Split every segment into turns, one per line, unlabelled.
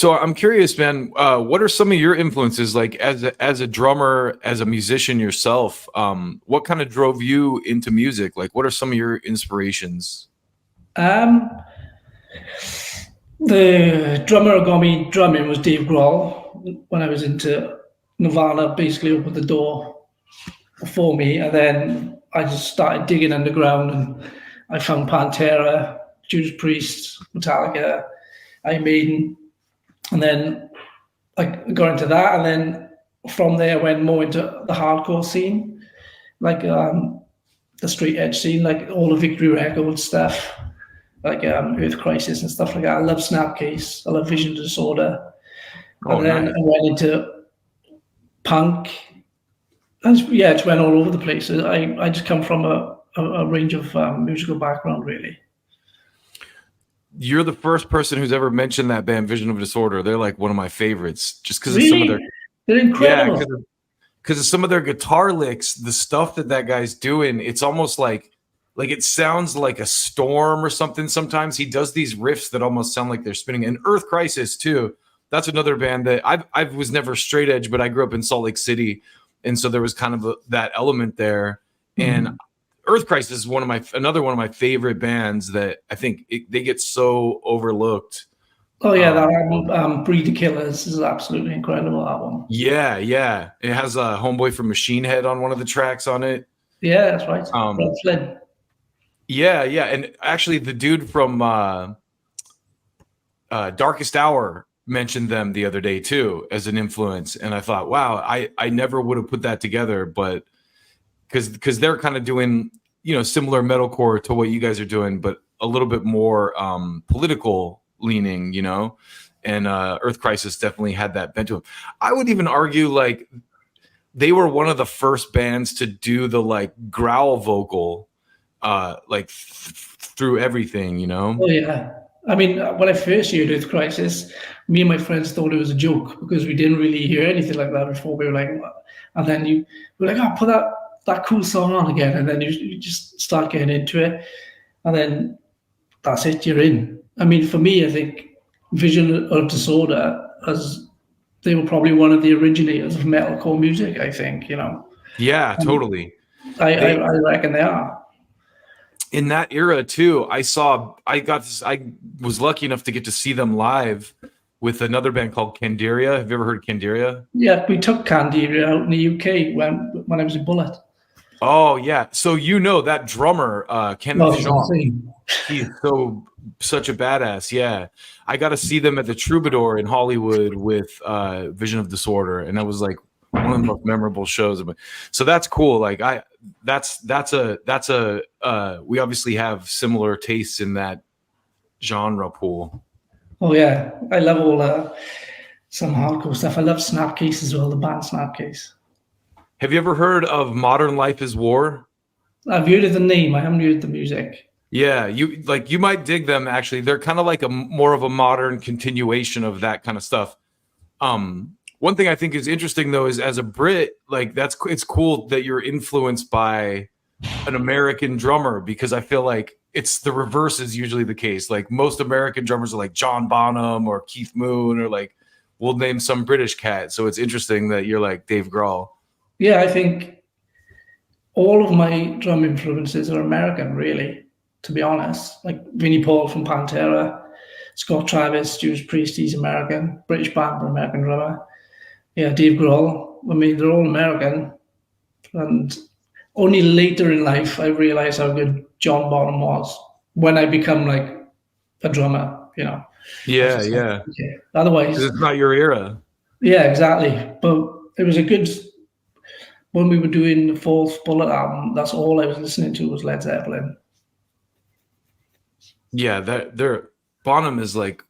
So I'm curious, man. What are some of your influences, like as a drummer, as a musician yourself? What kind of drove you into music? Like, what are some of your inspirations?
Um, the drummer who got me drumming was Dave Grohl. When I was into Nirvana, basically opened the door for me, and then I just started digging underground, and I found Pantera, Judas Priest, Metallica, Iron Maiden, and then I got into that, and then from there I went more into the hardcore scene, like the straight edge scene, like all the Victory Records stuff, like Earth Crisis and stuff like that. I love Snapcase. I love Vision Disorder.
Oh,
And then I
nice.
went into punk. Yeah, it just went all over the place. I just come from a range of musical background, really.
You're the first person who's ever mentioned that band, Vision of Disorder. They're like one of my favorites, just because of some of their
Really? They're
yeah,
incredible.
because of some of their guitar licks, the stuff that guy's doing. It's almost like it sounds like a storm or something. Sometimes he does these riffs that almost sound like they're spinning. And Earth Crisis too. That's another band that I was never straight edge, but I grew up in Salt Lake City, and so there was kind of that element there. And
Mhm.
Earth Crisis is another one of my favorite bands that I think they get so overlooked.
Oh yeah, that
Um,
album, Breed the Killers, is an absolutely incredible album.
yeah, yeah, it has a Homeboy from Machine Head on one of the tracks on it.
Yeah, that's right. Rob
Um,
Flynn.
yeah, yeah, and actually, the dude from Darkest Hour mentioned them the other day too as an influence, and I thought, wow, I never would have put that together, but because they're kind of doing similar metalcore to what you guys are doing, but a little bit more political leaning, and Earth Crisis definitely had that bent to them. I would even argue like they were one of the first bands to do the like growl vocal like through everything,
Oh yeah. I mean, when I first heard Earth Crisis, me and my friends thought it was a joke because we didn't really hear anything like that before. We were like, "What?" And then you were like, "Oh, put that cool song on again," and then you just start getting into it, and then that's it. You're in. I mean, for me, I think Vision of Disorder, as they were probably one of the originators of metalcore music. I think
Yeah,
and
totally.
I
They
reckon they are.
in that era too. I was lucky enough to get to see them live with another band called Candiria. Have you ever heard of Candiria?
Yeah, we took Candiria out in the UK when I was in Bullet.
Oh yeah. So that drummer, Kenneth
No, it's
Shaw,
insane.
he's such a badass. Yeah. I got to see them at the Troubadour in Hollywood with Vision of Disorder, and that was like one of the most memorable shows. So that's cool. Like that's a we obviously have similar tastes in that genre pool.
Oh yeah, I love all some hardcore stuff. I love Snapcase as well, the band Snapcase.
Have you ever heard of Modern Life is War?
I've heard of the name. I haven't heard the music.
Yeah, you might dig them actually. They're kind of like a more of a modern continuation of that kind of stuff. One thing I think is interesting though is as a Brit, like it's cool that you're influenced by an American drummer because I feel like it's the reverse is usually the case. Like most American drummers are like John Bonham or Keith Moon or like we'll name some British cat. So it's interesting that you're like Dave Grohl.
Yeah, I think all of my drum influences are American, really, to be honest. Like Vinnie Paul from Pantera, Scott Travis, Judas Priest, he's American, British band for American drummer. Yeah, Dave Grohl. I mean, they're all American. And only later in life I realized how good John Bonham was when I become like a drummer. I was
Yeah,
just like,
yeah.
okay.
Because
Otherwise,
it's not your era.
yeah, exactly. But it was a good when we were doing the fourth Bullet album. That's all I was listening to was Led Zeppelin.
Yeah, that they're Bonham is like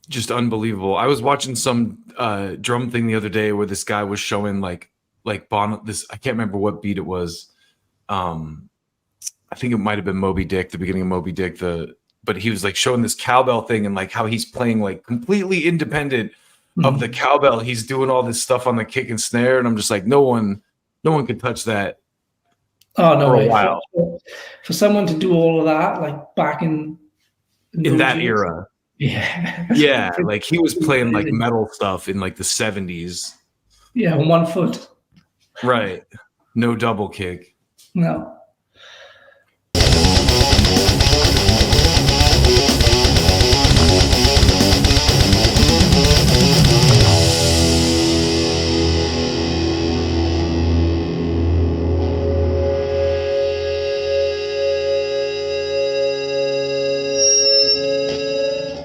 just unbelievable. I was watching some drum thing the other day where this guy was showing like Bonham this I can't remember what beat it was. Um I think it might have been Moby Dick, the beginning of Moby Dick, but he was like showing this cowbell thing and like how he's playing like completely independent of the
Mhm.
cowbell. He's doing all this stuff on the kick and snare, and I'm just like, no one could touch that
Oh no
for a
way!
while
For someone to do all of that, like back in
in
those
that
years,
era.
Yeah.
Yeah, like he was playing like metal stuff in like the 70s.
Yeah, on 1 foot.
Right. No double kick.
No.